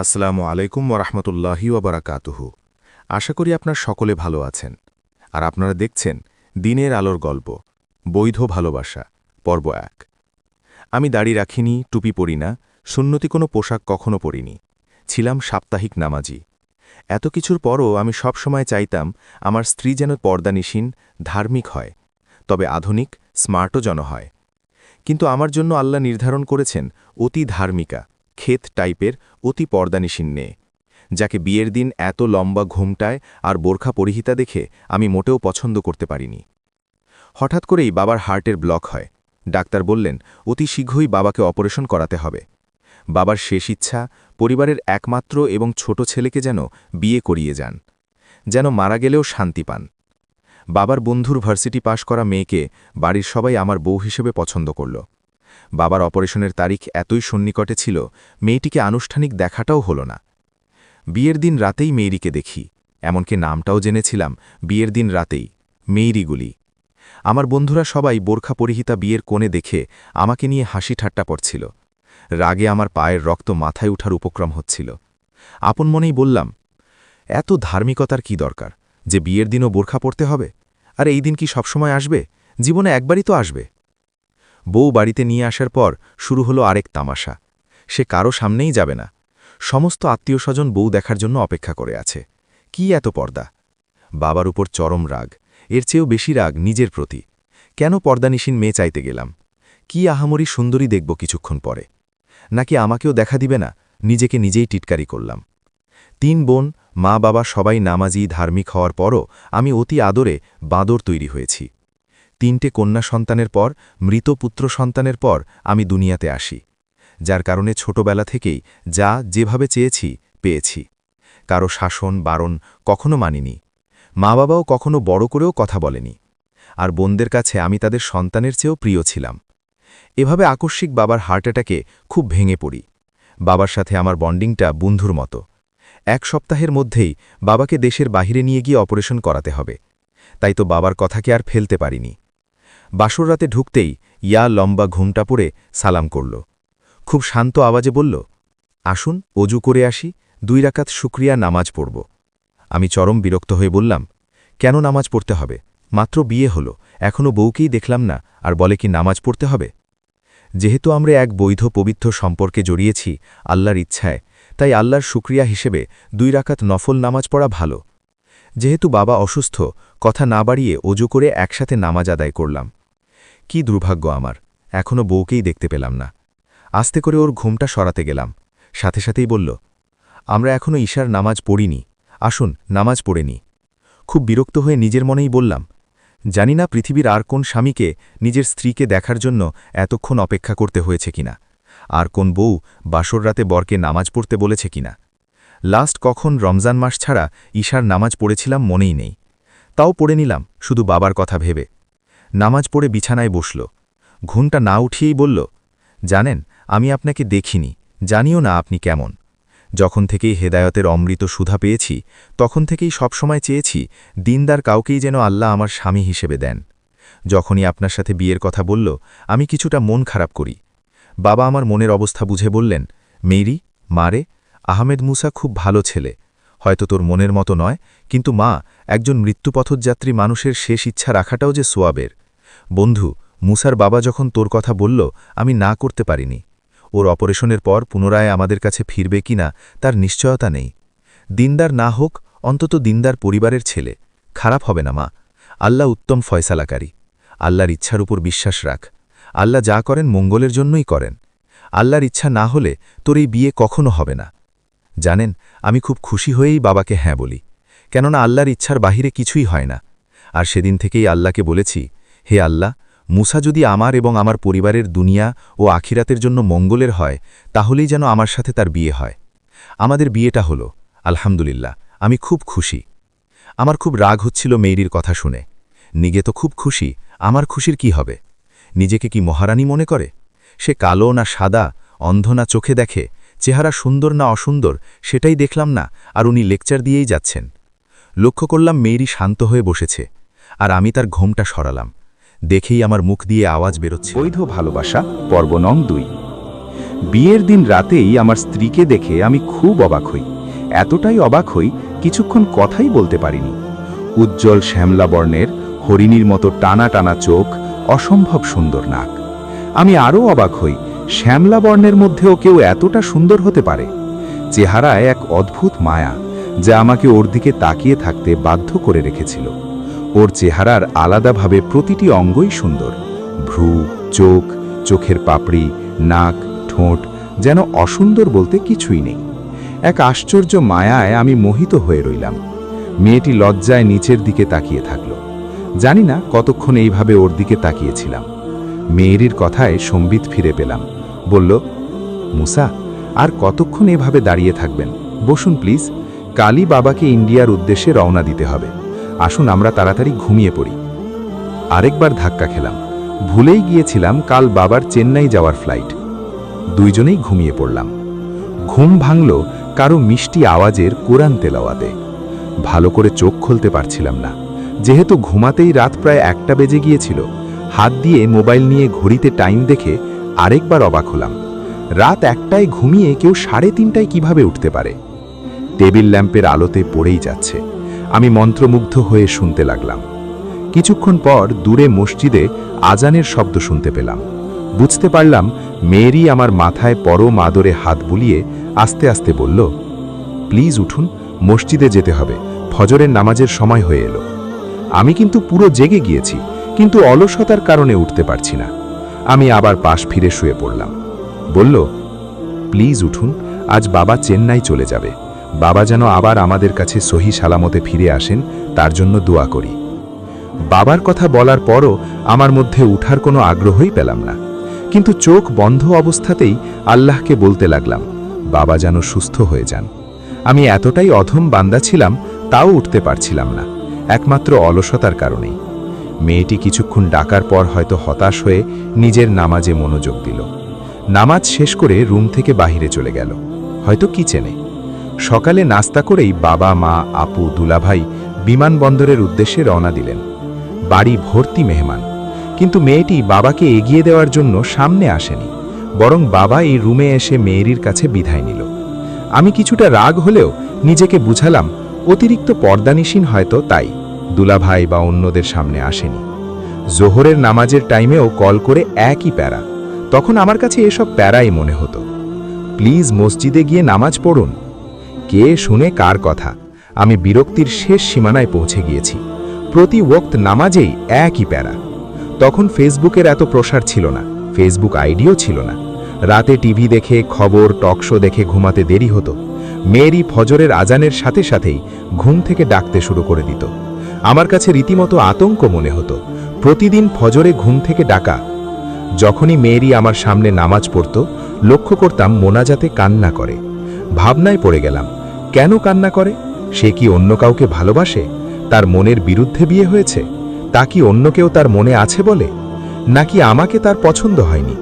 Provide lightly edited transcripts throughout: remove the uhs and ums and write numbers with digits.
আসসালামু আলাইকুম ওরহমতুল্লাহি ওবরাকাতুহু। আশা করি আপনার সকলে ভালো আছেন। আর আপনারা দেখছেন দিনের আলোর গল্প, বৈধ ভালোবাসা, পর্ব ১। আমি দাড়ি রাখিনি, টুপি পরি না, সুন্নতি কোনো পোশাক কখনো পরিনি। ছিলাম সাপ্তাহিক নামাজি। এত কিছুর পরও আমি সবসময় চাইতাম আমার স্ত্রী যেন পর্দানিসীন, ধার্মিক হয়, তবে আধুনিক, স্মার্টও যেন হয়। কিন্তু আমার জন্য আল্লাহ নির্ধারণ করেছেন অতি ধার্মিকা, ক্ষেত টাইপের অতি পর্দানিসীন মেয়ে, যাকে বিয়ের দিন এত লম্বা ঘুমটায় আর বোরখা পরিহিতা দেখে আমি মোটেও পছন্দ করতে পারিনি। হঠাৎ করেই বাবার হার্টের ব্লক হয়। ডাক্তার বললেন অতি শীঘ্রই বাবাকে অপারেশন করাতে হবে। বাবার শেষ ইচ্ছা পরিবারের একমাত্র এবং ছোট ছেলেকে যেন বিয়ে করিয়ে যান, যেন মারা গেলেও শান্তি পান। বাবার বন্ধুর ভার্সিটি পাশ করা মেয়েকে বাড়ির সবাই আমার বউ হিসেবে পছন্দ করল। বাবার অপারেশনের তারিখ এতই সন্নিকটে ছিল, মেয়েটিকে আনুষ্ঠানিক দেখাটাও হল না। বিয়ের দিন রাতেই মেয়েরিকে দেখি, এমনকি নামটাও জেনেছিলাম বিয়ের দিন রাতেই, মেয়েরিগুলি। আমার বন্ধুরা সবাই বোরখা পরিহিতা বিয়ের কোণে দেখে আমাকে নিয়ে হাসি ঠাট্টা করছিল। রাগে আমার পায়ের রক্ত মাথায় উঠার উপক্রম হচ্ছিল। আপন মনেই বললাম, এত ধার্মিকতার কি দরকার যে বিয়ের দিনও বোরখা পরতে হবে? আর এই দিন কি সবসময় আসবে? জীবনে একবারই তো আসবে। বউ বাড়িতে নিয়ে আসার পর শুরু হলো আরেক তামাশা। সে কারো সামনেই যাবে না। সমস্ত আত্মীয় স্বজন বউ দেখার জন্য অপেক্ষা করে আছে। কি এত পর্দা! বাবার উপর চরম রাগ, এর চেয়েও বেশি রাগ নিজের প্রতি। কেন পর্দানিসীন মেয়ে চাইতে গেলাম? কি আহামরি সুন্দরী দেখব কিছুক্ষণ পরে? নাকি আমাকেও দেখা দিবে না? নিজেকে নিজেই টিটকারি করলাম। ৩ বোন, মা বাবা সবাই নামাজি ধার্মিক হওয়ার পরও আমি অতি আদরে বাঁদর তৈরি হয়েছি। ৩টে কন্যা সন্তানের পর, মৃত পুত্র সন্তানের পর আমি দুনিয়াতে আসি, যার কারণে ছোটবেলা থেকেই যা যেভাবে চেয়েছি পেয়েছি। কারো শাসন বারণ কখনো মানিনি। মা বাবাও কখনো বড় করেও কথা বলেনি। আর বোনদের কাছে আমি তাদের সন্তানের চেয়েও প্রিয় ছিলাম। এভাবে আকস্মিক বাবার হার্ট অ্যাটাকে খুব ভেঙে পড়ি। বাবার সাথে আমার বন্ডিংটা বন্ধুর মতো। ১ সপ্তাহের মধ্যেই বাবাকে দেশের বাহিরে নিয়ে গিয়ে অপারেশন করাতে হবে। তাই তো বাবার কথাকে আর ফেলতে পারিনি। বাসর রাতে ঢুকতেই ইয়া লম্বা ঘুমটা পড়ে সালাম করল। খুব শান্ত আওয়াজে বলল, আসুন অজু করে আসি, ২ রাকাত শুকরিয়া নামাজ পড়ব। আমি চরম বিরক্ত হয়ে বললাম, কেন নামাজ পড়তে হবে? মাত্র বিয়ে হলো, এখনও বউকেই দেখলাম না, আর বলে কি নামাজ পড়তে হবে? যেহেতু আমরা এক বৈধ পবিত্র সম্পর্কে জড়িয়েছি আল্লাহর ইচ্ছায়, তাই আল্লাহর শুকরিয়া হিসেবে ২ রাকাত নফল নামাজ পড়া ভালো। যেহেতু বাবা অসুস্থ, কথা না বাড়িয়ে অজু করে একসাথে নামাজ আদায় করলাম। কি দুর্ভাগ্য আমার, এখনও বউকেই দেখতে পেলাম না। আস্তে করে ওর ঘুমটা সরাতে গেলাম। সাথে সাথেই বলল, আমরা এখনও ঈশার নামাজ পড়িনি, আসুন নামাজ পড়ে নি। খুব বিরক্ত হয়ে নিজের মনেই বললাম, জানি না পৃথিবীর আর কোন স্বামীকে নিজের স্ত্রীকে দেখার জন্য এতক্ষণ অপেক্ষা করতে হয়েছে কিনা, আর কোন বউ বাসর রাতে বরকে নামাজ পড়তে বলেছে কিনা। লাস্ট কখন রমজান মাস ছাড়া ঈশার নামাজ পড়েছিলাম মনেই নেই। তাও পড়ে নিলাম শুধু বাবার কথা ভেবে। নামাজ পড়ে বিছানায় বসল। ঘুমটা না উঠিয়েই বলল, জানেন আমি আপনাকে দেখিনি, জানিও না আপনি কেমন। যখন থেকেই হেদায়তের অমৃত সুধা পেয়েছি, তখন থেকেই সবসময় চেয়েছি দিনদার কাউকেই যেন আল্লাহ আমার স্বামী হিসেবে দেন। যখনই আপনার সাথে বিয়ের কথা বলল, আমি কিছুটা মন খারাপ করি। বাবা আমার মনের অবস্থা বুঝে বললেন, মেরি, মারে, আহমেদ মুসা খুব ভালো ছেলে, হয়তো তোর মনের মতো নয়, কিন্তু মা, একজন মৃত্যুপথযাত্রী মানুষের শেষ ইচ্ছা রাখাটাও যে সোয়াবের। বন্ধু, মুসার বাবা যখন তোর কথা বলল, আমি না করতে পারিনি। ওর অপারেশনের পর পুনরায় আমাদের কাছে ফিরবে কিনা তার নিশ্চয়তা নেই। দিনদার না হোক, অন্তত দিনদার পরিবারের ছেলে। খারাপ হবে না মা, আল্লাহ উত্তম ফয়সালাকারী। আল্লাহর ইচ্ছার উপর বিশ্বাস রাখ। আল্লাহ যা করেন মঙ্গলের জন্যই করেন। আল্লাহর ইচ্ছা না হলে তোর এই বিয়ে কখনো হবে না। জানেন, আমি খুব খুশি হয়েই বাবাকে হ্যাঁ বলি, কেননা আল্লাহর ইচ্ছার বাহিরে কিছুই হয় না। আর সেদিন থেকেই আল্লাহকে বলেছি, হে আল্লাহ, মুসা যদি আমার এবং আমার পরিবারের দুনিয়া ও আখিরাতের জন্য মঙ্গলের হয়, তাহলেই যেন আমার সাথে তার বিয়ে হয়। আমাদের বিয়েটা হলো, আলহামদুলিল্লাহ, আমি খুব খুশি। আমার খুব রাগ হচ্ছিল মেয়েরির কথা শুনে। নিগে তো খুব খুশি, আমার খুশির কি হবে? নিজেকে কি মহারানী মনে করে? সে কালো না সাদা, অন্ধ না চোখে দেখে, চেহারা সুন্দর না অসুন্দর সেটাই দেখলাম না, আর উনি লেকচার দিয়েই যাচ্ছেন। লক্ষ্য করলাম মেয়েরি শান্ত হয়ে বসেছে, আর আমি তার ঘোমটা সরালাম। দেখেই আমার মুখ দিয়ে আওয়াজ বেরোচ্ছে। বৈধ ভালোবাসা পর্ব নং ২। বিয়ের দিন রাতেই আমার স্ত্রীকে দেখে আমি খুব অবাক হই, এতটাই অবাক হই কিছুক্ষণ কথাই বলতে পারিনি। উজ্জ্বল শ্যামলা বর্ণের হরিণীর মতো টানা টানা চোখ, অসম্ভব সুন্দর নাক। আমি আরও অবাক হই, শ্যামলা বর্ণের মধ্যেও কেউ এতটা সুন্দর হতে পারে। চেহারায় এক অদ্ভুত মায়া, যা আমাকে ওর দিকে তাকিয়ে থাকতে বাধ্য করে রেখেছিল। ওর চেহারার আলাদাভাবে প্রতিটি অঙ্গই সুন্দর, ভ্রু, চোখ, চোখের পাপড়ি, নাক, ঠোঁট, যেন অসুন্দর বলতে কিছুই নেই। এক আশ্চর্য মায়ায় আমি মোহিত হয়ে রইলাম। মেয়েটি লজ্জায় নিচের দিকে তাকিয়ে থাকল। জানি না কতক্ষণ এইভাবে ওর দিকে তাকিয়েছিলাম। মেয়েরির কথায় সম্বিত ফিরে পেলাম। বলল, মুসা, আর কতক্ষণ এভাবে দাঁড়িয়ে থাকবেন? বসুন প্লিজ, কালই বাবাকে ইন্ডিয়ার উদ্দেশ্যে রওনা দিতে হবে। আসুন আমরা তাড়াতাড়ি ঘুমিয়ে পড়ি। আরেকবার ধাক্কা খেলাম। ভুলেই গিয়েছিলাম কাল বাবার চেন্নাই যাওয়ার ফ্লাইট। দুইজনেই ঘুমিয়ে পড়লাম। ঘুম ভাঙল কারো মিষ্টি আওয়াজের কোরআন তেলাওয়াতে। ভালো করে চোখ খুলতে পারছিলাম না, যেহেতু ঘুমাতেই রাত প্রায় 1টা বেজে গিয়েছিল। হাত দিয়ে মোবাইল নিয়ে ঘড়িতে টাইম দেখে আরেকবার অবাক হলাম। রাত 1টায় ঘুমিয়ে কেউ 3:30টায় কিভাবে উঠতে পারে? টেবিল ল্যাম্পের আলোতে পড়েই যাচ্ছে। আমি মন্ত্রমুগ্ধ হয়ে শুনতে লাগলাম। কিছুক্ষণ পর দূরে মসজিদে আজানের শব্দ শুনতে পেলাম। বুঝতে পারলাম মেয়েরই আমার মাথায় পরম আদরে হাত বুলিয়ে আস্তে আস্তে বলল, প্লিজ উঠুন, মসজিদে যেতে হবে, ফজরের নামাজের সময় হয়ে এলো। আমি কিন্তু পুরো জেগে গিয়েছি, কিন্তু অলসতার কারণে উঠতে পারছি না। আমি আবার পাশ ফিরে শুয়ে পড়লাম। বলল, প্লিজ উঠুন, আজ বাবা চেন্নাই চলে যাবে। বাবা যেন আবার আমাদের কাছে সহি সালামতে ফিরে আসেন, তার জন্য দোয়া করি। বাবার কথা বলার পরও আমার মধ্যে উঠার কোনো আগ্রহই পেলাম না, কিন্তু চোখ বন্ধ অবস্থাতেই আল্লাহকে বলতে লাগলাম, বাবা যেন সুস্থ হয়ে যান। আমি এতটাই অধম বান্দা ছিলাম, তাও উঠতে পারছিলাম না, একমাত্র অলসতার কারণেই। মেয়েটি কিছুক্ষণ ডাকার পর হয়তো হতাশ হয়ে নিজের নামাজে মনোযোগ দিল। নামাজ শেষ করে রুম থেকে বাহিরে চলে গেল, হয়তো কিচেনে। সকালে নাস্তা করেই বাবা, মা, আপু, দুলাভাই বিমানবন্দরের উদ্দেশ্যে রওনা দিলেন। বাড়ি ভর্তি মেহমান, কিন্তু মেয়েটি বাবাকে এগিয়ে দেওয়ার জন্য সামনে আসেনি, বরং বাবা এই রুমে এসে মেয়েরির কাছে বিদায় নিল। আমি কিছুটা রাগ হলেও নিজেকে বুঝালাম অতিরিক্ত পর্দানিসীন হয়তো, তাই দুলাভাই বা অন্যদের সামনে আসেনি। জোহরের নামাজের টাইমেও কল করে একই প্যারা। তখন আমার কাছে এসব প্যারাই মনে হতো। প্লিজ মসজিদে গিয়ে নামাজ পড়ুন। কে শুনে কার কথা? আমি বিরক্তির শেষ সীমানায় পৌঁছে গিয়েছি। প্রতি ওয়াক্ত নামাজেই একই প্যারা। তখন ফেসবুকের এত প্রসার ছিল না, ফেসবুক আইডিও ছিল না। রাতে টিভি দেখে, খবর, টক শো দেখে ঘুমাতে দেরি হতো। মেয়েরই ফজরের আজানের সাথে সাথেই ঘুম থেকে ডাকতে শুরু করে দিত। আমার কাছে রীতিমতো আতঙ্ক মনে হতো, প্রতিদিন ফজরে ঘুম থেকে ডাকা। যখনই মেয়েরই আমার সামনে নামাজ পড়ত, লক্ষ্য করতাম মোনাজাতে কান্না করে। ভাবনায় পড়ে গেলাম, কেন কান্না করে? সে কি অন্য কাউকে ভালোবাসে? তার মনের বিরুদ্ধে বিয়ে হয়েছে? তা কি অন্য কেউ তার মনে আছে বলে? নাকি আমাকে তার পছন্দ হয়নি?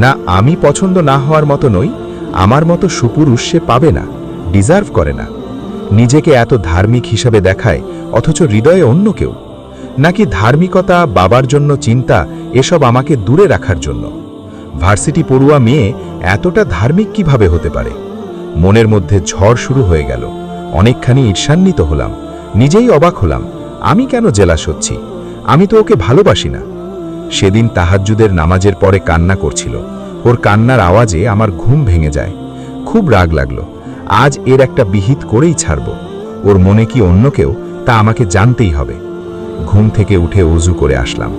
না, আমি পছন্দ না হওয়ার মতো নই, আমার মতো সুপুরুষ সে পাবে না, ডিজার্ভ করে না। নিজেকে এত ধার্মিক হিসাবে দেখায়, অথচ হৃদয়ে অন্য কেউ। নাকি ধার্মিকতা, বাবার জন্য চিন্তা, এসব আমাকে দূরে রাখার জন্য? ভার্সিটি পড়ুয়া মেয়ে এতটা ধার্মিক কিভাবে হতে পারে? মনের মধ্যে ঝড় শুরু হয়ে গেল। অনেকখানি ঈর্ষান্বিত হলাম, নিজেই অবাক হলাম, আমি কেন জেলাস হচ্ছি? আমি তো ওকে ভালোবাসি না। সেদিন তাহাজ্জুদের নামাজের পরে কান্না করছিল। ওর কান্নার আওয়াজে আমার ঘুম ভেঙে যায়। খুব রাগ লাগলো, আজ এর একটা বিহিত করেই ছাড়ব। ওর মনে কি অন্য কেউ, তা আমাকে জানতেই হবে। ঘুম থেকে উঠে ওযু করে আসলাম,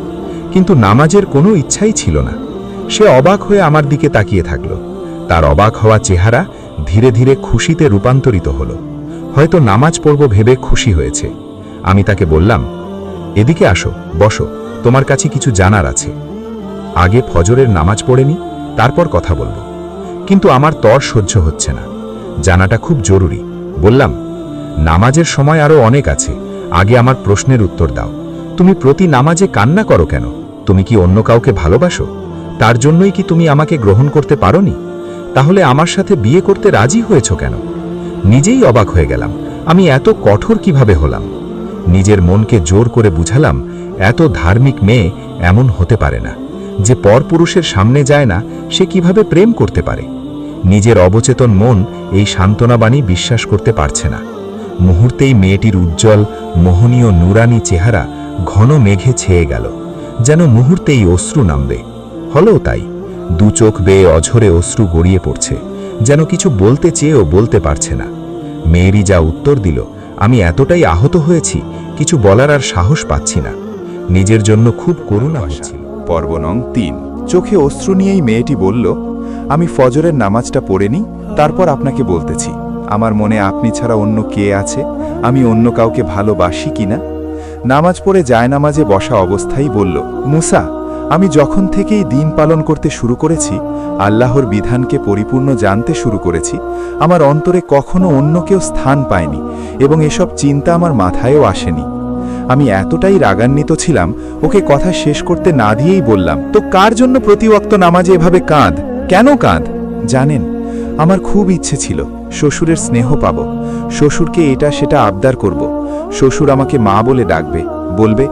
কিন্তু নামাজের কোনো ইচ্ছাই ছিল না। সে অবাক হয়ে আমার দিকে তাকিয়ে থাকল। তার অবাক হওয়া চেহারা ধীরে ধীরে খুশিতে রূপান্তরিত হলো। হয়তো নামাজ পড়ব ভেবে খুশি হয়েছে। আমি তাকে বললাম, এদিকে আসো, বসো, তোমার কাছে কিছু জানার আছে। আগে ফজরের নামাজ পড়েনি, তারপর কথা বলবো। কিন্তু আমার তর সহ্য হচ্ছে না, জানাটা খুব জরুরি। বললাম, নামাজের সময় আরও অনেক আছে, আগে আমার প্রশ্নের উত্তর দাও। তুমি প্রতি নামাজে কান্না করো কেন? তুমি কি অন্য কাউকে ভালোবাসো? তার জন্যই কি তুমি আমাকে গ্রহণ করতে পারোনি? তাহলে আমার সাথে বিয়ে করতে রাজি হয়েছ কেন? নিজেই অবাক হয়ে গেলাম, আমি এত কঠোর কিভাবে হলাম। নিজের মনকে জোর করে বুঝালাম, এত ধার্মিক মেয়ে এমন হতে পারে না। যে পরপুরুষের সামনে যায় না সে কিভাবে প্রেম করতে পারে। নিজের অবচেতন মন এই সান্ত্বনাবাণী বিশ্বাস করতে পারছে না। মুহূর্তেই মেয়েটির উজ্জ্বল মোহনীয় নুরানি চেহারা ঘন মেঘে ছেয়ে গেল, যেন মুহূর্তেই অশ্রু নামবে। হলেও তাই, দু চোখ বেয়ে অঝরে অশ্রু গড়িয়ে পড়ছে, যেন কিছু বলতে চেয়েও বলতে পারছে না। মেয়েরি যা উত্তর দিল, আমি এতটাই আহত হয়েছি, কিছু বলার আর সাহস পাচ্ছি না। নিজের জন্য খুব করুণা হচ্ছিল। পর্ব নং ৩। চোখে অশ্রু নিয়েই মেয়েটি বলল, আমি ফজরের নামাজটা পড়ে নিই, তারপর আপনাকে বলতেছি আমার মনে আপনি ছাড়া অন্য কে আছে, আমি অন্য কাউকে ভালোবাসি কিনা। নামাজ পড়ে জায়নামাজে বসা অবস্থায় বলল, মুসা, আমি যখন থেকেই দিন পালন করতে শুরু করেছি, আল্লাহর বিধানকে পরিপূর্ণ জানতে শুরু করেছি, আমার অন্তরে কখনো অন্য কেউ স্থান পায়নি এবং এসব চিন্তা আমার মাথায়ও আসেনি। আমি এতটাই রাগান্বিত ছিলাম, ওকে কথা শেষ করতে না দিয়েই বললাম, তো কার জন্য প্রতি ওয়াক্ত নামাজে এভাবে কাঁদ? কেন কাঁদ? জানেন, আমার খুব ইচ্ছে ছিল শ্বশুরের স্নেহ পাব, শ্বশুরকে এটা সেটা আবদার করব, শ্বশুর আমাকে মা বলে ডাকবে, বলবে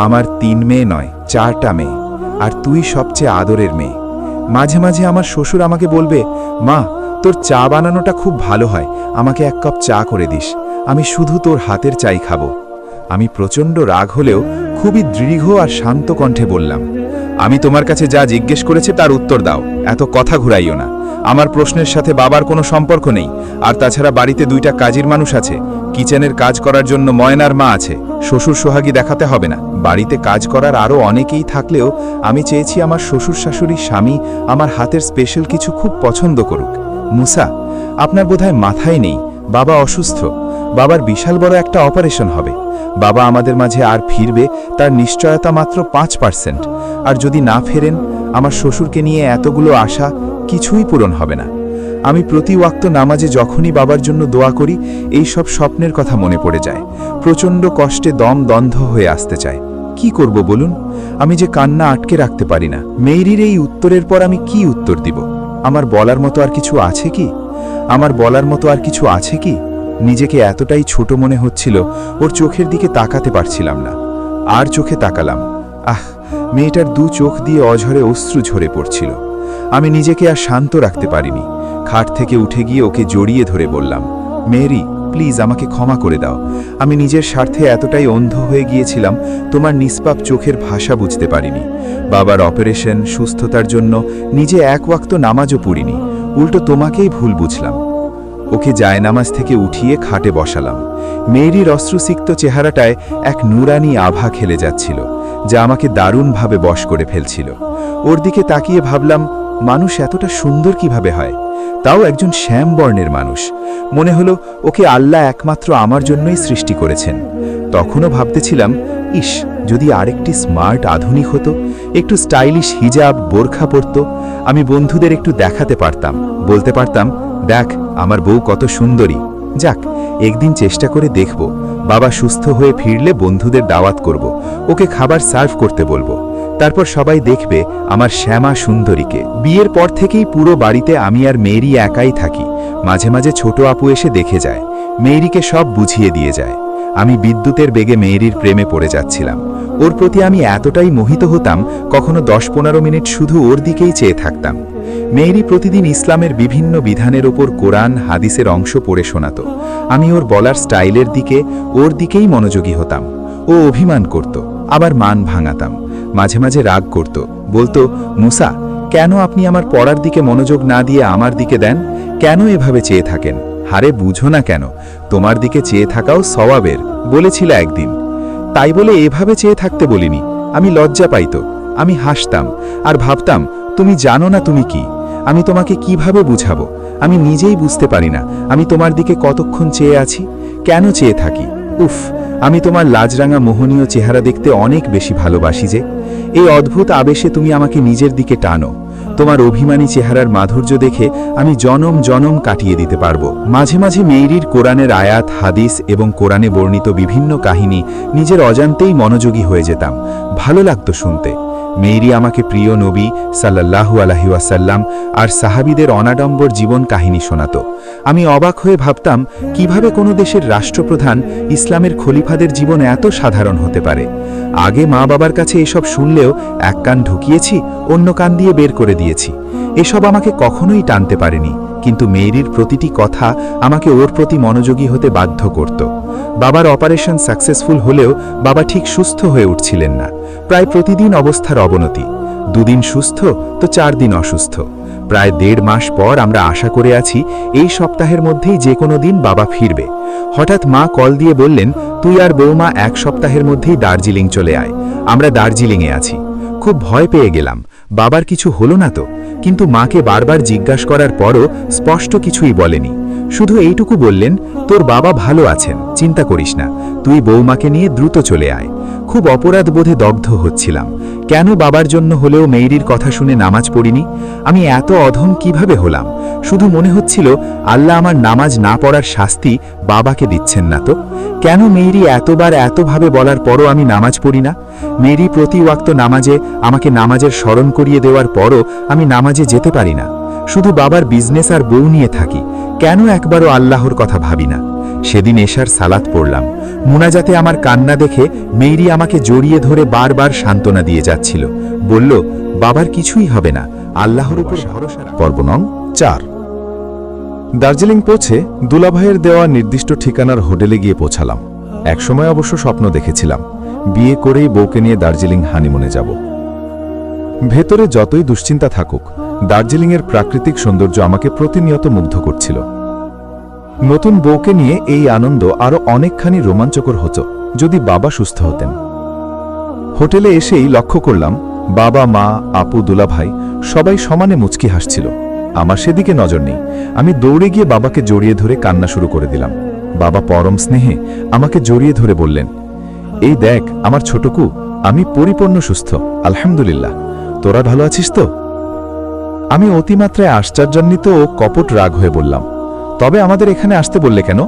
আমার ৩ মেয়ে নয় 4টা মেয়ে, আর তুই সবচেয়ে আদরের মেয়ে। মাঝে মাঝে আমার শ্বশুর আমাকে বলবে, মা তোর চা বানানোটা খুব ভালো হয়, আমাকে 1 কাপ চা করে দিস, আমি শুধু তোর হাতের চাই খাবো। আমি প্রচণ্ড রাগ হলেও খুবই দৃঢ় আর শান্ত কণ্ঠে বললাম, আমি তোমার কাছে যা জিজ্ঞেস করেছে তার উত্তর দাও, এত কথা ঘুরাইও না। আমার প্রশ্নের সাথে বাবার কোনো সম্পর্ক নেই, আর তাছাড়া বাড়িতে 2টা কাজের মানুষ আছে, কিচেনের কাজ করার জন্য ময়নার মা আছে, শ্বশুর সোহাগী দেখাতে হবে না। বাড়িতে কাজ করার আরও অনেকেই থাকলেও আমি চেয়েছি আমার শ্বশুর শাশুড়ি স্বামী আমার হাতের স্পেশাল কিছু খুব পছন্দ করুক। মুসা, আপনার বোধহয় মাথায় নেই, বাবা অসুস্থ, বাবার বিশাল বড় একটা অপারেশন হবে, বাবা আমাদের মাঝে আর ফিরবে তার নিশ্চয়তা মাত্র 5%, আর যদি না ফেরেন আমার শ্বশুরকে নিয়ে এতগুলো আশা কিছুই পূরণ হবে না। আমি প্রতি ওয়াক্ত নামাজে যখনই বাবার জন্য দোয়া করি এই সব স্বপ্নের কথা মনে পড়ে যায়, প্রচণ্ড কষ্টে দম দন্ধ হয়ে আসতে চায়। কি করব বলুন? আমি যে কান্না আটকে রাখতে পারি না। মেয়েরির এই উত্তরের পর আমি কি উত্তর দিব? আমার বলার মতো আর কিছু আছে কি? আমার বলার মতো আর কিছু আছে কি? নিজেকে এতটাই ছোট মনে হচ্ছিল, ওর চোখের দিকে তাকাতে পারছিলাম না। আর চোখে তাকালাম, মেয়েটার 2 চোখ দিয়ে অঝরে অশ্রু ঝরে পড়ছিল। আমি নিজেকে আর শান্ত রাখতে পারিনি। খাট থেকে উঠে গিয়ে ওকে জড়িয়ে ধরে বললাম, মেরি প্লিজ আমাকে ক্ষমা করে দাও, আমি নিজের স্বার্থে এতটাই অন্ধ হয়ে গিয়েছিলাম, তোমার নিষ্পাপ চোখের ভাষা বুঝতে পারিনি। বাবার অপারেশন সুস্থতার জন্য নিজে 1 ওয়াক্ত নামাজও পড়িনি, উল্টো তোমাকেই ভুল বুঝলাম। ওকে জায়নামাজ থেকে উঠিয়ে খাটে বসালাম। মেয়েরির অশ্রুসিক্ত চেহারাটায় এক নুরানি আভা খেলে যাচ্ছিল, যা আমাকে দারুণভাবে বশ করে ফেলছিল। ওর দিকে তাকিয়ে ভাবলাম, মানুষ এতটা সুন্দর কিভাবে হয়, তাও একজন শ্যাম বর্ণের মানুষ। মনে হলো ওকে আল্লাহ একমাত্র আমার জন্যই সৃষ্টি করেছেন। তখনও ভাবতেছিলাম, ইস যদি আরেকটি স্মার্ট আধুনিক হতো, একটু স্টাইলিশ হিজাব বোরখা পরতো, আমি বন্ধুদের একটু দেখাতে পারতাম, বলতে পারতাম, দেখ আমার বউ কত সুন্দরী। যাক, একদিন চেষ্টা করে দেখব, বাবা সুস্থ হয়ে ফিরলে বন্ধুদের দাওয়াত করব, ওকে খাবার সার্ভ করতে বলবো, তারপর সবাই দেখবে আমার শ্যামা সুন্দরীকে। বিয়ের পর থেকেই পুরো বাড়িতে আমি আর মেয়েরি একাই থাকি। মাঝে মাঝে ছোট আপু এসে দেখে যায়, মেয়েরিকে সব বুঝিয়ে দিয়ে যায়। আমি বিদ্যুতের বেগে মেয়েরির প্রেমে পড়ে যাচ্ছিলাম। ওর প্রতি আমি এতটাই মোহিত হতাম, কখনো 10-15 মিনিট শুধু ওর দিকেই চেয়ে থাকতাম। মেয়েরি প্রতিদিন ইসলামের বিভিন্ন বিধানের ওপর কোরআন হাদিসের অংশ পড়ে শোনাতো। আমি ওর বলার স্টাইলের দিকে ওর দিকেই মনোযোগী হতাম। ও অভিমান করত, আবার মান ভাঙাতাম, মাঝে মাঝে রাগ করত, বলতো, মুসা কেন আপনি আমার পড়ার দিকে মনোযোগ না দিয়ে আমার দিকে দেন? কেন এভাবে চেয়ে থাকেন? হারে বুঝো না কেন, তোমার দিকে চেয়ে থাকাও সওয়াবের, বলেছিল একদিন। তাই বলে এভাবে চেয়ে থাকতে বলিনি। আমি লজ্জা পাইতো, আমি হাসতাম আর ভাবতাম, তুমি জানো না তুমি কি, আমি তোমাকে কিভাবে বুঝাবো? আমি নিজেই বুঝতে পারি না আমি তোমার দিকে কতক্ষণ চেয়ে আছি, কেন চেয়ে থাকি। উফ, আমি তোমার লাজরাঙা মোহনীয় চেহারা দেখতে অনেক বেশি ভালোবাসি যে। এই অদ্ভুত আবেশে তুমি আমাকে নিজের দিকে টানো। তোমার অভিমানী চেহারার মাধুর্য দেখে আমি জনম জনম কাটিয়ে দিতে পারবো। মাঝে মাঝে মেয়েরির কোরআনের আয়াত হাদিস এবং কোরআনে বর্ণিত বিভিন্ন কাহিনী নিজের অজান্তেই মনোযোগী হয়ে যেতাম, ভালো লাগতো শুনতে। মেয়েরি আমাকে প্রিয় নবী সাল্লাল্লাহু আলাইহি ওয়াসাল্লাম আর সাহাবীদের অনাডম্বর জীবন কাহিনী শোনাতো। আমি অবাক হয়ে ভাবতাম কিভাবে কোনো দেশের রাষ্ট্রপ্রধান ইসলামের খলিফাদের জীবন এত সাধারণ হতে পারে। আগে মা বাবার কাছে এসব শুনলেও এক কান ঢুকিয়েছি, অন্য কান দিয়ে বের করে দিয়েছি। এসব আমাকে কখনোই টানতে পারেনি, কিন্তু মেয়েরির প্রতিটি কথা আমাকে ওর প্রতি মনোযোগী হতে বাধ্য করত। বাবার অপারেশন সাকসেসফুল হলেও বাবা ঠিক সুস্থ হয়ে উঠছিলেন না। প্রায় প্রতিদিন অবস্থার অবনতি, 2 দিন সুস্থ তো 4 দিন অসুস্থ। প্রায় 1.5 মাস পর আমরা আশা করে আছি এই সপ্তাহের মধ্যেই যে কোনো দিন বাবা ফিরবে। হঠাৎ মা কল দিয়ে বললেন, তুই আর বৌমা 1 সপ্তাহের মধ্যেই দার্জিলিং চলে আয়। আমরা দার্জিলিংয়ে আছি। খুব ভয় পেয়ে গেলাম, বাবার কিছু হলো না তো? কিন্তু মাকে বারবার জিজ্ঞাসা করার পরও স্পষ্ট কিছুই বলেনি। শুধু এইটুকু বললেন, তোর বাবা ভালো আছেন, চিন্তা করিস না, তুই বৌমাকে নিয়ে দ্রুত চলে আয়। খুব অপরাধ বোধে দগ্ধ হচ্ছিলাম। কেন বাবার জন্য হলেও মেয়েরির কথা শুনে নামাজ পড়িনি? আমি এত অধম কিভাবে হলাম? শুধু মনে হচ্ছিল আল্লাহ আমার নামাজ না পড়ার শাস্তি বাবাকে দিচ্ছেন না তো? কেন মেয়েরি এতবার এতভাবে বলার পরও আমি নামাজ পড়ি না? মেয়েরি প্রতি ওয়াক্ত নামাজে আমাকে নামাজের স্মরণ করিয়ে দেওয়ার পরও আমি নামাজে যেতে পারি না। শুধু বাবার বিজনেস আর বউ নিয়ে থাকি। কেন একবারও আল্লাহর কথা ভাবি না? সেদিন এশার সালাত পড়লাম। মুনাজাতে আমার কান্না দেখে মেয়েরি আমাকে জড়িয়ে ধরে বারবার সান্ত্বনা দিয়ে যাচ্ছিল। বলল, বাবার কিছুই হবে না, আল্লাহর উপর ভরসা রাখ। পর্ব নং 4। দার্জিলিং পৌঁছে দুলাভাইয়ের দেওয়া নির্দিষ্ট ঠিকানার হোটেলে গিয়ে পৌঁছালাম। একসময় অবশ্য স্বপ্ন দেখেছিলাম বিয়ে করেই বউকে নিয়ে দার্জিলিং হানিমুনে যাব। ভেতরে যতই দুশ্চিন্তা থাকুক, দার্জিলিংয়ের প্রাকৃতিক সৌন্দর্য আমাকে প্রতিনিয়ত মুগ্ধ করছিল। নতুন বউকে নিয়ে এই আনন্দ আরও অনেকখানি রোমাঞ্চকর হতো যদি বাবা সুস্থ হতেন। হোটেলে এসেই লক্ষ্য করলাম বাবা, মা, আপু, দুলাভাই সবাই সমানে মুচকি হাসছিল। আমার সেদিকে নজর নেই। আমি দৌড়ে গিয়ে বাবাকে জড়িয়ে ধরে কান্না শুরু করে দিলাম। বাবা পরম স্নেহে আমাকে জড়িয়ে ধরে বললেন, এই দেখ আমার ছোটকু, আমি পরিপূর্ণ সুস্থ, আলহামদুলিল্লাহ। তোরা ভালো আছিস তো? আমি অতিমাত্রায় আশ্চর্যান্বিত ও কপট রাগ হয়ে বললাম, তবে আমাদের এখানে আসতে বললে কেন?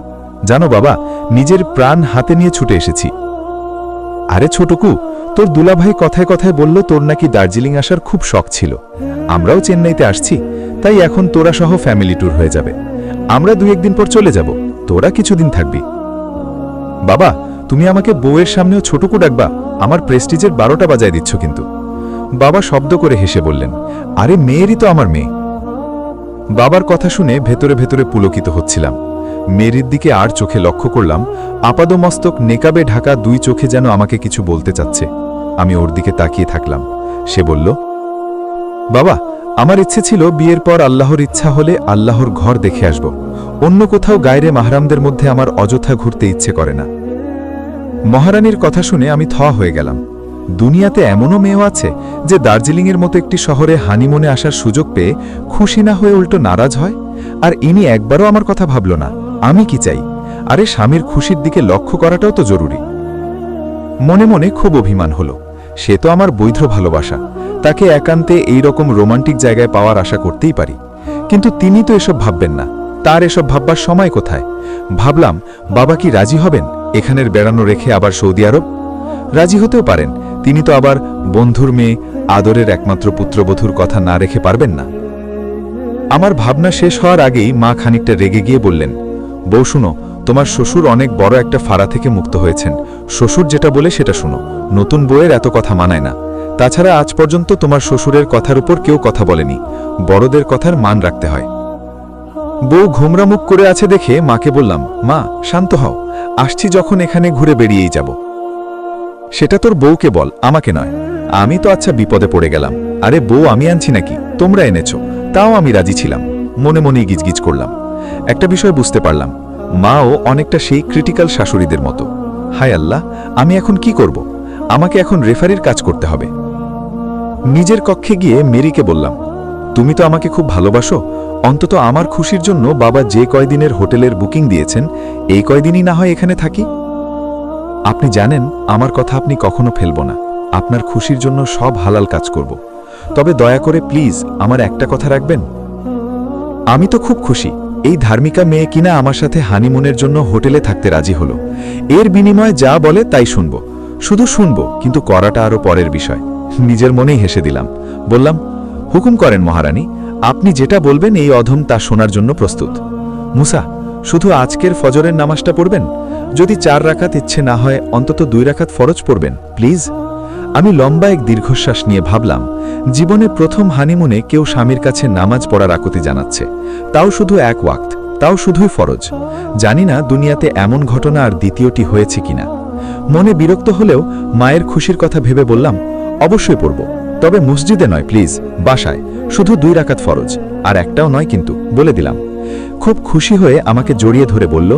জানো বাবা, নিজের প্রাণ হাতে নিয়ে ছুটে এসেছি। আরে ছোটকু, তোর দুলাভাই কথায় কথায় বলল তোর নাকি দার্জিলিং আসার খুব শখ ছিল। আমরাও চেন্নাইতে আসছি, তাই এখন তোরা সহ ফ্যামিলি ট্যুর হয়ে যাবে। আমরা 2-1 দিন পর চলে যাব, তোরা কিছুদিন থাকবি। বাবা, তুমি আমাকে বউয়ের সামনেও ছোটকু ডাকবা? আমার প্রেস্টিজের 12টা বাজায় দিচ্ছ কিন্তু। বাবা শব্দ করে হেসে বললেন, আরে মেয়েরই তো আমার মেয়ে। বাবার কথা শুনে ভেতরে ভেতরে পুলকিত হচ্ছিলাম। মেয়েরির দিকে আর চোখে লক্ষ্য করলাম, আপাদমস্তক নেকাবে ঢাকা 2 চোখে যেন আমাকে কিছু বলতে চাচ্ছে। আমি ওর দিকে তাকিয়ে থাকলাম। সে বলল, বাবা, আমার ইচ্ছে ছিল বিয়ের পর আল্লাহর ইচ্ছা হলে আল্লাহর ঘর দেখে আসব। অন্য কোথাও গায়রে মাহরামদের মধ্যে আমার অযথা ঘুরতে ইচ্ছে করে না। মহারানীর কথা শুনে আমি থ হয়ে গেলাম। দুনিয়াতে এমনও মেয়েও আছে যে দার্জিলিংয়ের মতো একটি শহরে হানিমুনে আসার সুযোগ পেয়ে খুশি না হয়ে উল্টো নারাজ হয়। আর ইনি একবারও আমার কথা ভাবল না। আমি কি চাই? আরে স্বামীর খুশির দিকে লক্ষ্য করাটাও তো জরুরি। মনে মনে খুব অভিমান হলো। সে তো আমার বৈধ ভালোবাসা, তাকে একান্তে এই রকম রোমান্টিক জায়গায় পাওয়ার আশা করতেই পারি। কিন্তু তিনি তো এসব ভাববেন না, তার এসব ভাববার সময় কোথায়? ভাবলাম, বাবা কি রাজি হবেন এখানের বেড়ানো রেখে আবার সৌদি আরব? রাজি হতেও পারেন, তিনি তো আবার বন্ধুর মেয়ে, আদরের একমাত্র পুত্রবধূর কথা না রেখে পারবেন না। আমার ভাবনা শেষ হওয়ার আগেই মা খানিকটা রেগে গিয়ে বললেন, বউ শুনো, তোমার শ্বশুর অনেক বড় একটা ফাঁড়া থেকে মুক্ত হয়েছেন। শ্বশুর যেটা বলে সেটা শুনো, নতুন বউয়ের এত কথা মানায় না। তাছাড়া আজ পর্যন্ত তোমার শ্বশুরের কথার উপর কেউ কথা বলেনি, বড়দের কথার মান রাখতে হয়। বউ ঘোমরা মুখ করে আছে দেখে মাকে বললাম, মা শান্ত হও, আসছি যখন এখানে ঘুরে বেরিয়েই যাব। সেটা তোর বউকে বল, আমাকে নয়। আমি তো আচ্ছা বিপদে পড়ে গেলাম। আরে বউ আমি আনছি নাকি, তোমরা এনেছো, তাও আমি রাজি ছিলাম। মনে মনেই গিজগিজ করলাম। একটা বিষয় বুঝতে পারলাম, মাও অনেকটা সেই ক্রিটিক্যাল শাশুড়িদের মতো। হায় আল্লাহ, আমি এখন কি করব? আমাকে এখন রেফারির কাজ করতে হবে। নিজের কক্ষে গিয়ে মেরিকে বললাম, তুমি তো আমাকে খুব ভালোবাসো, অন্তত আমার খুশির জন্য বাবা যে কয়দিনের হোটেলের বুকিং দিয়েছেন, এই কয়দিনই না হয় এখানে থাকি। আপনি জানেন আমার কথা আপনি কখনো ফেলব না। আপনার খুশির জন্য সব হালাল কাজ করব। তবে দয়া করে প্লিজ আমার একটা কথা রাখবেন। আমি তো খুব খুশি, এই ধার্মিকা মেয়ে কিনা আমার সাথে হানিমুনের জন্য হোটেলে থাকতে রাজি হলো। এর বিনিময়ে যা বলে তাই শুনব, শুধু শুনব, কিন্তু করাটা আরো পরের বিষয়। নিজের মনেই হেসে দিলাম। বললাম, হুকুম করেন মহারানী, আপনি যেটা বলবেন এই অধম তা শোনার জন্য প্রস্তুত। মুসা, শুধু আজকের ফজরের নামাজটা পড়বেন? যদি 4 রাকাত ইচ্ছে না হয় অন্তত 2 রাকাত ফরজ পড়বেন প্লিজ। আমি লম্বা এক দীর্ঘশ্বাস নিয়ে ভাবলাম, জীবনে প্রথম হানিমুনে কেউ স্বামীর কাছে নামাজ পড়ার আকুতি জানাচ্ছে, তাও শুধু 1 ওয়াক্ত, তাও শুধুই ফরজ। জানি না দুনিয়াতে এমন ঘটনা আর দ্বিতীয়টি হয়েছে কিনা। মনে বিরক্ত হলেও মায়ের খুশির কথা ভেবে বললাম, অবশ্যই পড়ব, তবে মসজিদে নয় প্লিজ, বাসায়, শুধু 2 রাকাত ফরজ, আর একটাও নয় কিন্তু, বলে দিলাম। খুব খুশি হয়ে আমাকে জড়িয়ে ধরে বলল,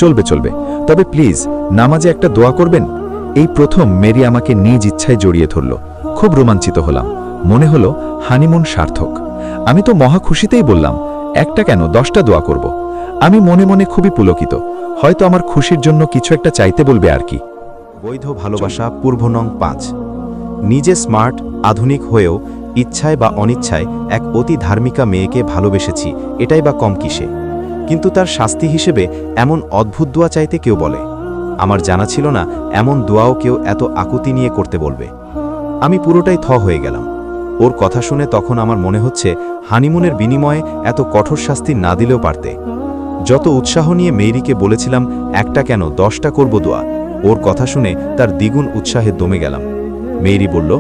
চলবে চলবে, তবে প্লিজ নামাজে একটা দোয়া করবেন। এই প্রথম মেরি আমাকে নিজ ইচ্ছায় জড়িয়ে ধরল। খুব রোমাঞ্চিত হলাম, মনে হলো হানিমুন সার্থক। আমি তো মহা খুশিতেই বললাম, একটা কেন 10টা দোয়া করব। আমি মনে মনে খুবই পুলকিত, হয়তো আমার খুশির জন্য কিছু একটা চাইতে বলবে আর কি। বৈধ ভালোবাসা পূর্ব নং 5। নিজে স্মার্ট, আধুনিক হয়েও ইচ্ছায় বা অনিচ্ছায় এক অতি ধার্মিকা মেয়েকে ভালোবেসেছি, এটাই বা কম কিসে। কিন্তু তার শাস্তি হিসেবে এমন অদ্ভুত দোয়া চাইতে কেউ বলে। আমার জানা ছিল না এমন দোয়াও কেউ এত আকুতি নিয়ে করতে বলবে। আমি পুরোটাই থ হয়ে গেলাম। ওর কথা শুনে তখন আমার মনে হচ্ছে হানিমুনের বিনিময়ে এত কঠোর শাস্তি না দিলেও পারতে। যত উৎসাহ নিয়ে মেয়েরিকে বলেছিলাম একটা কেন 10টা করব দোয়া, ওর কথা শুনে তার দ্বিগুণ উৎসাহে দমে গেলাম। মেয়েরি বলল,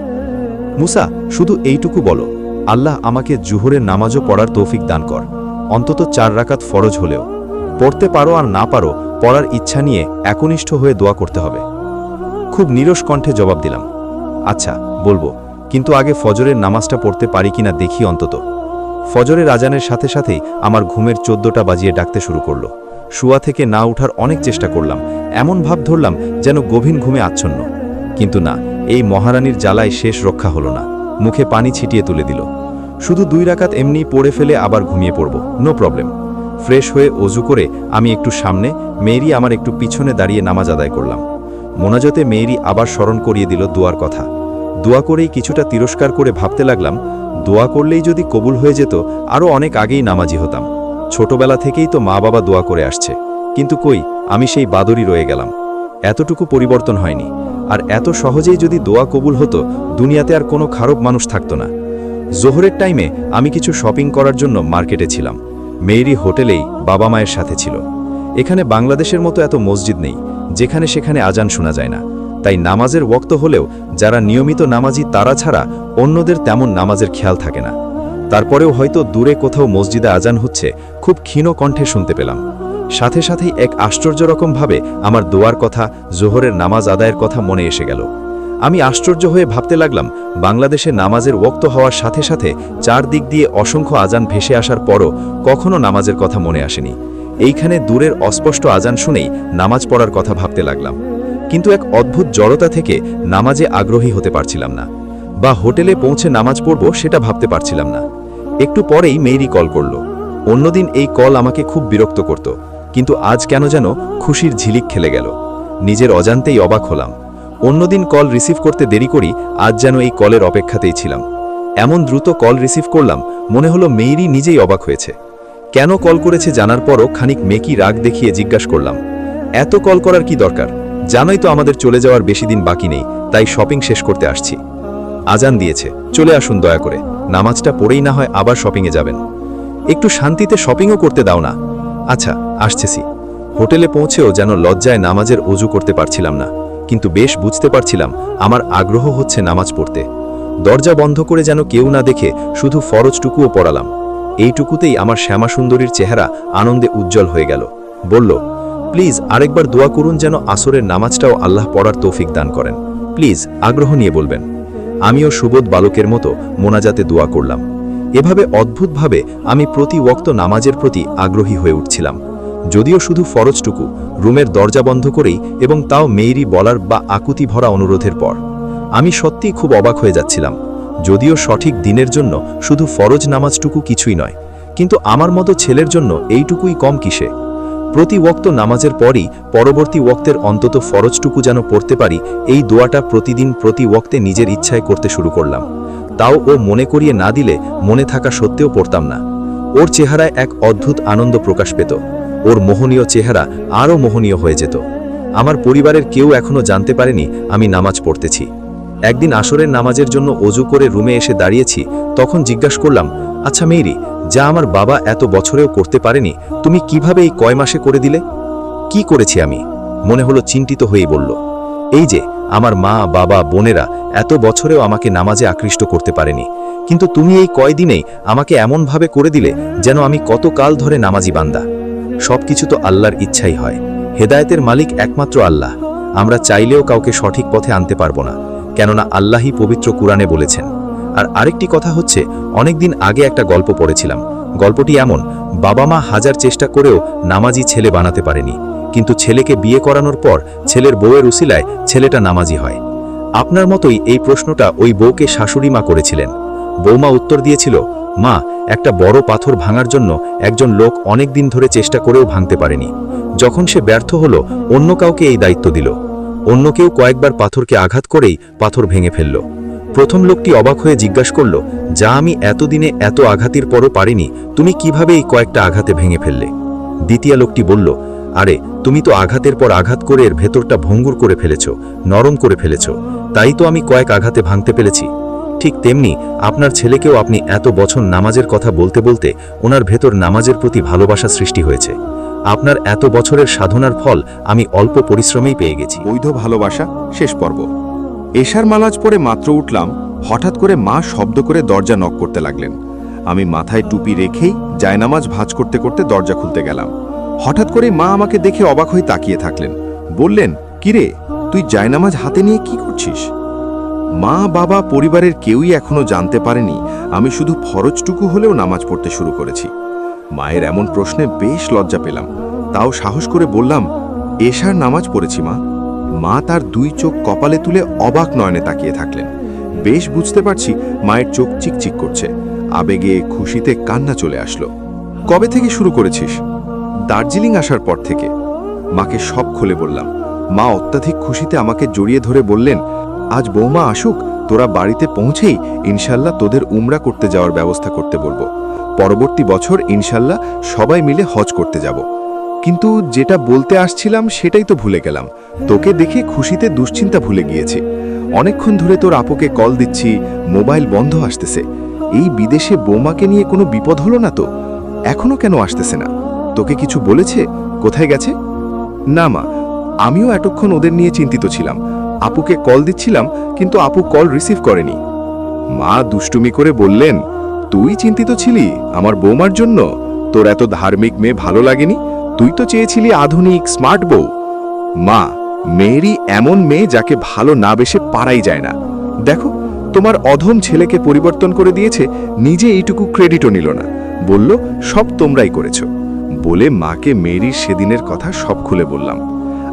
মুসা, শুধু এইটুকু বলো, আল্লাহ আমাকে জুহরের নামাজও পড়ার তৌফিক দান কর, অন্তত 4 রাকাত ফরজ হলেও। পড়তে পারো আর না পারো, পড়ার ইচ্ছা নিয়ে একনিষ্ঠ হয়ে দোয়া করতে হবে। খুব নিরস কণ্ঠে জবাব দিলাম, আচ্ছা বলবো, কিন্তু আগে ফজরের নামাজটা পড়তে পারি কিনা দেখি অন্তত। ফজরের আজানের সাথে সাথেই আমার ঘুমের 14টা বাজিয়ে ডাকতে শুরু করলো। শুয়া থেকে না উঠার অনেক চেষ্টা করলাম, এমন ভাব ধরলাম যেন গভীর ঘুমে আচ্ছন্ন। কিন্তু না, এই মহারানীর জ্বালায় শেষ রক্ষা হলো না। মুখে পানি ছিটিয়ে তুলে দিল। শুধু 2 রাকাত এমনি পড়ে ফেলে আবার ঘুমিয়ে পড়ব, নো প্রবলেম। ফ্রেশ হয়ে অজু করে আমি একটু সামনে, মেয়েরি আমার একটু পিছনে দাঁড়িয়ে নামাজ আদায় করলাম। মোনাজাতে মেয়েরি আবার স্মরণ করিয়ে দিল দোয়ার কথা। দোয়া করেই কিছুটা তিরস্কার করে ভাবতে লাগলাম, দোয়া করলেই যদি কবুল হয়ে যেত আরও অনেক আগেই নামাজি হতাম। ছোটবেলা থেকেই তো মা বাবা দোয়া করে আসছে, কিন্তু কই, আমি সেই বাদরই রয়ে গেলাম। এতটুকু পরিবর্তন হয়নি। আর এত সহজেই যদি দোয়া কবুল হতো, দুনিয়াতে আর কোনো খারাপ মানুষ থাকতো না। জোহরের টাইমে আমি কিছু শপিং করার জন্য মার্কেটে ছিলাম। মেয়েরি হোটেলেই বাবা মায়ের সাথে ছিল। এখানে বাংলাদেশের মতো এত মসজিদ নেই, যেখানে সেখানে আজান শোনা যায় না। তাই নামাজের ওয়াক্ত হলেও যারা নিয়মিত নামাজি তারা ছাড়া অন্যদের তেমন নামাজের খেয়াল থাকে না। তারপরেও হয়তো দূরে কোথাও মসজিদে আজান হচ্ছে, খুব ক্ষীণ কণ্ঠে শুনতে পেলাম। সাথে সাথেই এক আশ্চর্য রকমভাবে আমার দোয়ার কথা, জোহরের নামাজ আদায়ের কথা মনে এসে গেল। আমি আশ্চর্য হয়ে ভাবতে লাগলাম, বাংলাদেশে নামাজের ওয়াক্ত হওয়ার সাথে সাথে 4 দিক দিয়ে অসংখ্য আজান ভেসে আসার পরও কখনো নামাজের কথা মনে আসেনি। এইখানে দূরের অস্পষ্ট আজান শুনেই নামাজ পড়ার কথা ভাবতে লাগলাম। কিন্তু এক অদ্ভুত জড়তা থেকে নামাজে আগ্রহী হতে পারছিলাম না, বা হোটেলে পৌঁছে নামাজ পড়ব সেটা ভাবতে পারছিলাম না। একটু পরেই মেয়েরি কল করল। অন্যদিন এই কল আমাকে খুব বিরক্ত করত, কিন্তু আজ কেন যেন খুশির ঝিলিক খেলে গেল। নিজের অজান্তেই অবাক হলাম। অন্যদিন কল রিসিভ করতে দেরি করি, আজ যেন এই কলের অপেক্ষাতেই ছিলাম। এমন দ্রুত কল রিসিভ করলাম, মনে হলো মেয়েরি নিজেই অবাক হয়েছে। কেন কল করেছে জানার পরও খানিক মেকি রাগ দেখিয়ে জিজ্ঞাসা করলাম, এত কল করার কি দরকার? জানোই তো আমাদের চলে যাওয়ার বেশি দিন বাকি নেই, তাই শপিং শেষ করতে আসছি। আজান দিয়েছে, চলে আসুন দয়া করে, নামাজটা পড়েই না হয় আবার শপিংয়ে যাবেন। একটু শান্তিতে শপিংও করতে দাও না। আচ্ছা, আসছেছি। হোটেলে পৌঁছেও যেন লজ্জায় নামাজের অজু করতে পারছিলাম না, কিন্তু বেশ বুঝতে পারছিলাম আমার আগ্রহ হচ্ছে নামাজ পড়তে। দরজা বন্ধ করে যেন কেউ না দেখে শুধু ফরজটুকুও পড়ালাম। এইটুকুতেই আমার শ্যামাসুন্দরীর চেহারা আনন্দে উজ্জ্বল হয়ে গেল। বলল, প্লিজ আরেকবার দোয়া করুন যেন আসরের নামাজটাও আল্লাহ পড়ার তৌফিক দান করেন। প্লিজ আগ্রহ নিয়ে বলবেন। আমিও সুবোধ বালকের মতো মোনাজাতে দোয়া করলাম। এভাবে অদ্ভুতভাবে আমি প্রতি ওয়াক্ত নামাজের প্রতি আগ্রহী হয়ে উঠছিলাম। যদিও শুধু ফরজটুকু, রুমের দরজা বন্ধ করেই, এবং তাও মেয়েরি বলার বা আকুতি ভরা অনুরোধের পর। আমি সত্যিই খুব অবাক হয়ে যাচ্ছিলাম। যদিও সঠিক দিনের জন্য শুধু ফরজ নামাজটুকু কিছুই নয়, কিন্তু আমার মতো ছেলের জন্য এইটুকুই কম কিসে। প্রতি ওয়াক্ত নামাজের পরই পরবর্তী ওয়াক্তের অন্তত ফরজটুকু যেন পড়তে পারি, এই দোয়াটা প্রতিদিন প্রতি ওয়াক্তে নিজের ইচ্ছায় করতে শুরু করলাম। তাও ও মনে করিয়ে না দিলে মনে থাকা সত্ত্বেও পড়তাম না। ওর চেহারায় এক অদ্ভুত আনন্দ প্রকাশ পেত। ওর মোহনীয় চেহারা আরও মোহনীয় হয়ে যেত। আমার পরিবারের কেউ এখনো জানতে পারেনি আমি নামাজ পড়তেছি। একদিন আসরের নামাজের জন্য অজু করে রুমে এসে দাঁড়িয়েছি, তখন জিজ্ঞাসা করলাম, আচ্ছা মেয়েরি, যা আমার বাবা এত বছরেও করতে পারেনি, তুমি কিভাবে এই কয় মাসে করে দিলে? কি করেছি আমি? মনে হলো চিন্তিত হয়েই বলল, এই যে আমার মা, বাবা, বোনেরা এত বছরেও আমাকে নামাজে আকৃষ্ট করতে পারেনি, কিন্তু তুমি এই কয়দিনেই আমাকে এমনভাবে করে দিলে যেন আমি কত কাল ধরে নামাজি বান্দা। সবকিছু তো আল্লাহর ইচ্ছাই হয়। হেদায়েতের মালিক একমাত্র আল্লাহ। আমরা চাইলেও কাউকে সঠিক পথে আনতে পারবো না, কেননা আল্লাহই পবিত্র কুরআনে বলেছেন। আর আরেকটি কথা হচ্ছে, অনেকদিন আগে একটা গল্প পড়েছিলাম। গল্পটি এমন, বাবা মা হাজার চেষ্টা করেও নামাজি ছেলে বানাতে পারেনি, কিন্তু ছেলেকে বিয়ে করানোর পর ছেলের বউয়ের উসিলায় ছেলেটা নামাজি হয়। আপনার মতোই এই প্রশ্নটা ওই বউকে শাশুড়ি মা করেছিলেন। বৌমা উত্তর দিয়েছিল, মা, একটা বড় পাথর ভাঙার জন্য একজন লোক অনেক দিন ধরে চেষ্টা করেও ভাঙতে পারেনি। যখন সে ব্যর্থ হলো, অন্য কাউকে এই দায়িত্ব দিল। অন্য কেউ কয়েকবার পাথরকে আঘাত করেই পাথর ভেঙে ফেলল। প্রথম লোকটি অবাক হয়ে জিজ্ঞাসা করল, যা আমি এতদিনে এত আঘাতের পরও পারিনি, তুমি কিভাবে এই কয়েকটা আঘাতে ভেঙে ফেললে? দ্বিতীয় লোকটি বলল, আরে তুমি তো আঘাতের পর আঘাত করে এর ভেতরটা ভঙ্গুর করে ফেলেছ, নরম করে ফেলেছ, তাই তো আমি কয়েক আঘাতে ভাঙতে পেরেছি। ঠিক তেমনি আপনার ছেলেকেও আপনি এত বছর নামাজের কথা বলতে বলতে ওনার ভেতর নামাজের প্রতি ভালোবাসা সৃষ্টি হয়েছে। আপনার এত বছরের সাধনার ফল আমি অল্প পরিশ্রমেই পেয়ে গেছি। বৈধ ভালোবাসা শেষ পর্ব। এশার মালাজ পরে মাত্র উঠলাম, হঠাৎ করে মা শব্দ করে দরজা নক করতে লাগলেন। আমি মাথায় টুপি রেখেই জায়নামাজ ভাঁজ করতে করতে দরজা খুলতে গেলাম। হঠাৎ করে মা আমাকে দেখে অবাক হয়ে তাকিয়ে থাকলেন। বললেন, কিরে, তুই জায়নামাজ হাতে নিয়ে কি করছিস? মা, বাবা, পরিবারের কেউই এখনো জানতে পারেনি আমি শুধু ফরজটুকু হলেও নামাজ পড়তে শুরু করেছি। মায়ের এমন প্রশ্নে বেশ লজ্জা পেলাম, তাও সাহস করে বললাম, এশার নামাজ পড়েছি মা। মা তার দুই চোখ কপালে তুলে অবাক নয়নে তাকিয়ে থাকলেন। বেশ বুঝতে পারছি মায়ের চোখ চিকচিক করছে, আবেগে খুশিতে কান্না চলে আসলো। কবে থেকে শুরু করেছিস? দার্জিলিং আসার পর থেকে। মাকে সব খুলে বললাম। মা অত্যাধিক খুশিতে আমাকে জড়িয়ে ধরে বললেন, আজ বৌমা আসুক, তোরা বাড়িতে পৌঁছেই ইনশাল্লাহ তোদের উমরা করতে যাওয়ার ব্যবস্থা করতে বলবো। পরবর্তী বছর ইনশাল্লাহ সবাই মিলে হজ করতে যাব। কিন্তু যেটা বলতে আসছিলাম সেটাই তো ভুলে গেলাম। তোকে দেখে খুশিতে দুশ্চিন্তা ভুলে গিয়েছি। অনেকক্ষণ ধরে তোর আপুকে কল দিচ্ছি, মোবাইল বন্ধ আসতেছে। এই বিদেশে বৌমাকে নিয়ে কোনো বিপদ হলো না তো? এখনো কেন আসতেছে না? তোকে কিছু বলেছে? কোথায় গেছে? না মা, আমিও এতক্ষণ ওদের নিয়ে চিন্তিত ছিলাম। আপুকে কল দিচ্ছিলাম, কিন্তু আপু কল রিসিভ করেনি। মা দুষ্টুমি করে বললেন, তুই চিন্তিত ছিলি আমার বৌমার জন্য? তোর এত ধার্মিক মেয়ে ভালো লাগেনি? তুই তো চেয়েছিলি আধুনিক স্মার্ট বউ। মা, মেয়েরই এমন মেয়ে যাকে ভালো না বেশে পারাই যায় না। দেখো, তোমার অধম ছেলেকে পরিবর্তন করে দিয়েছে, নিজে এইটুকু ক্রেডিটও নিল না, বলল সব তোমরাই করেছ। বলে মাকে মেয়েরির সেদিনের কথা সব খুলে বললাম।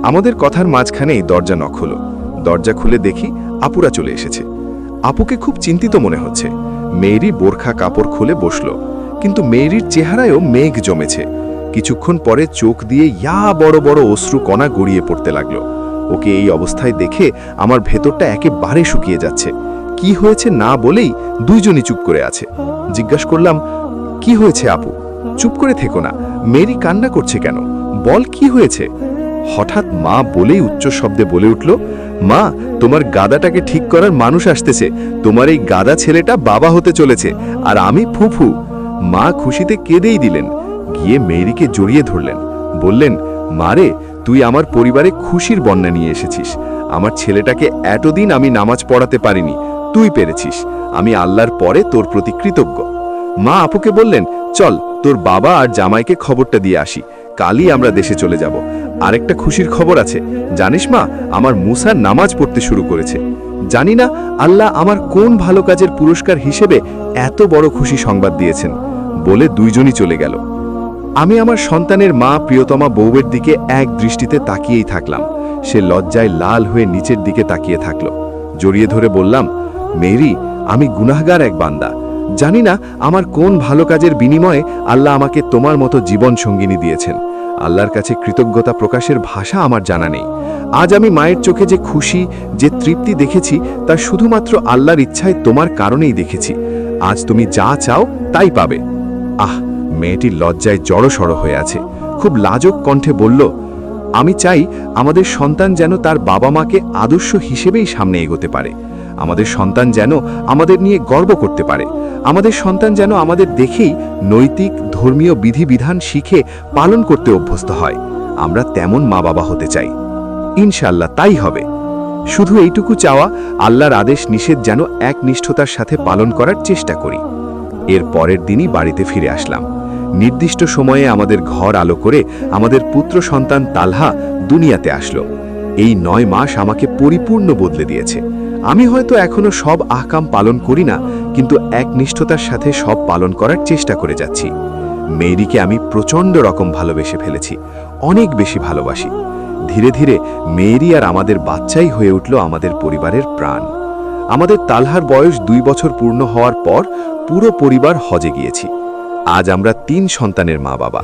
আমাদের কথার মাঝখানেই দরজা নক হলো। দরজা খুলে দেখি আপুরা চলে এসেছে। আপুকে খুব চিন্তিত মনে হচ্ছে। মেয়েরি বোরখা কাপড় খুলে বসল, কিন্তু মেয়েরির চেহারায়ও মেঘ জমেছে। কিছুক্ষণ পরে চোখ দিয়ে ইয়া বড় বড় অশ্রু কণা গড়িয়ে পড়তে লাগলো। ওকে এই অবস্থায় দেখে আমার ভেতরটা একেবারে শুকিয়ে যাচ্ছে। কি হয়েছে না বলেই দুইজনই চুপ করে আছে। জিজ্ঞাসা করলাম, কি হয়েছে আপু? চুপ করে থেকো না, মেয়েরি কান্না করছে কেন? বল কি হয়েছে? হঠাৎ মা বলেই উচ্চ শব্দে বলে উঠল, মা, তোমার গাদাটাকে ঠিক করার মানুষ আসতেছে। তোমার এই গাদা ছেলেটা বাবা হতে চলেছে, আর আমি ফুফু। মা খুশিতে কেঁদেই দিলেন। গিয়ে মেয়েরিকে জড়িয়ে ধরলেন, বললেন, মারে, তুই আমার পরিবারে খুশির বন্যা নিয়ে এসেছিস। আমার ছেলেটাকে এতদিন আমি নামাজ পড়াতে পারিনি, তুই পেরেছিস। আমি আল্লাহর পরে তোর প্রতি কৃতজ্ঞ। মা আপুকে বললেন, চল তোর বাবা আর জামাইকে খবরটা দিয়ে আসি, কালই আমরা দেশে চলে যাব। আরেকটা খুশির খবর আছে, জানিস মা, আমার মুসা নামাজ পড়তে শুরু করেছে। জানি না আল্লাহ আমার কোন ভালো কাজের পুরস্কার হিসেবে এত বড় খুশি সংবাদ দিয়েছেন। বলে দুইজনই চলে গেল। আমি আমার সন্তানের মা প্রিয়তমা বউয়ের দিকে এক দৃষ্টিতে তাকিয়েই থাকলাম। সে লজ্জায় লাল হয়ে নিচের দিকে তাকিয়ে থাকল। জড়িয়ে ধরে বললাম, মেরি, আমি গুনাহগার এক বান্দা। জানি না আমার কোন ভালো কাজের বিনিময়ে আল্লাহ আমাকে তোমার মতো জীবন সঙ্গিনী দিয়েছেন। আল্লাহর কাছে কৃতজ্ঞতা প্রকাশের ভাষা আমার জানা নেই। আজ আমি মায়ের চোখে যে খুশি, যে তৃপ্তি দেখেছি, তা শুধুমাত্র আল্লাহর ইচ্ছায় তোমার কারণেই দেখেছি। আজ তুমি যা চাও তাই পাবে। আহ, মেয়েটি লজ্জায় জড়সড় হয়ে আছে। খুব লাজক কণ্ঠে বলল, আমি চাই আমাদের সন্তান যেন তার বাবা মাকে আদর্শ হিসেবেই সামনে এগোতে পারে। আমাদের সন্তান যেন আমাদের নিয়ে গর্ব করতে পারে, আমাদের সন্তান যেন আমাদের দেখেই নৈতিক ধর্মীয় বিধিবিধান শিখে পালন করতে অভ্যস্ত হয়। আমরা তেমন মা বাবা হতে চাই। ইনশাআল্লাহ তাই হবে। শুধু এইটুকু চাওয়া, আল্লাহর আদেশ নিষেধ যেন একনিষ্ঠতার সাথে পালন করার চেষ্টা করি। এর পরের দিনই বাড়িতে ফিরে আসলাম। নির্দিষ্ট সময়ে আমাদের ঘর আলো করে আমাদের পুত্র সন্তান তালহা দুনিয়াতে আসলো। এই 9 মাস আমাকে পরিপূর্ণ বদলে দিয়েছে। আমি হয়তো এখনো সব আহকাম পালন করি না, কিন্তু একনিষ্ঠতার সাথে সব পালন করার চেষ্টা করে যাচ্ছি। মেয়েরিকে আমি প্রচণ্ড রকম ভালোবেসে ফেলেছি, অনেক বেশি ভালোবাসি। ধীরে ধীরে মেয়েরি আর আমাদের বাচ্চাই হয়ে উঠল আমাদের পরিবারের প্রাণ। আমাদের তালহার বয়স 2 বছর পূর্ণ হওয়ার পর পুরো পরিবার হজে গিয়েছি। আজ আমরা 3 সন্তানের মা বাবা।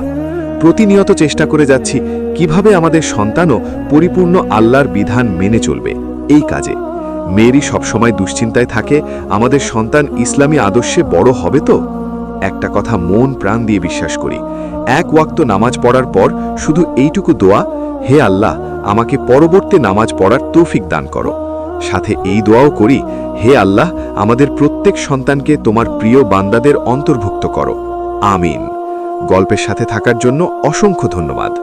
প্রতিনিয়ত চেষ্টা করে যাচ্ছি কিভাবে আমাদের সন্তানও পরিপূর্ণ আল্লাহর বিধান মেনে চলবে। এই কাজে মেয়েরি সবসময় দুশ্চিন্তায় থাকে, আমাদের সন্তান ইসলামী আদর্শে বড় হবে তো। একটা কথা মন প্রাণ দিয়ে বিশ্বাস করি, 1 ওয়াক্ত নামাজ পড়ার পর শুধু এইটুকু দোয়া, হে আল্লাহ, আমাকে পরবর্তী নামাজ পড়ার তৌফিক দান করো। সাথে এই দোয়াও করি, হে আল্লাহ, আমাদের প্রত্যেক সন্তানকে তোমার প্রিয় বান্দাদের অন্তর্ভুক্ত করো। আমিন। গল্পের সাথে থাকার জন্য অসংখ্য ধন্যবাদ।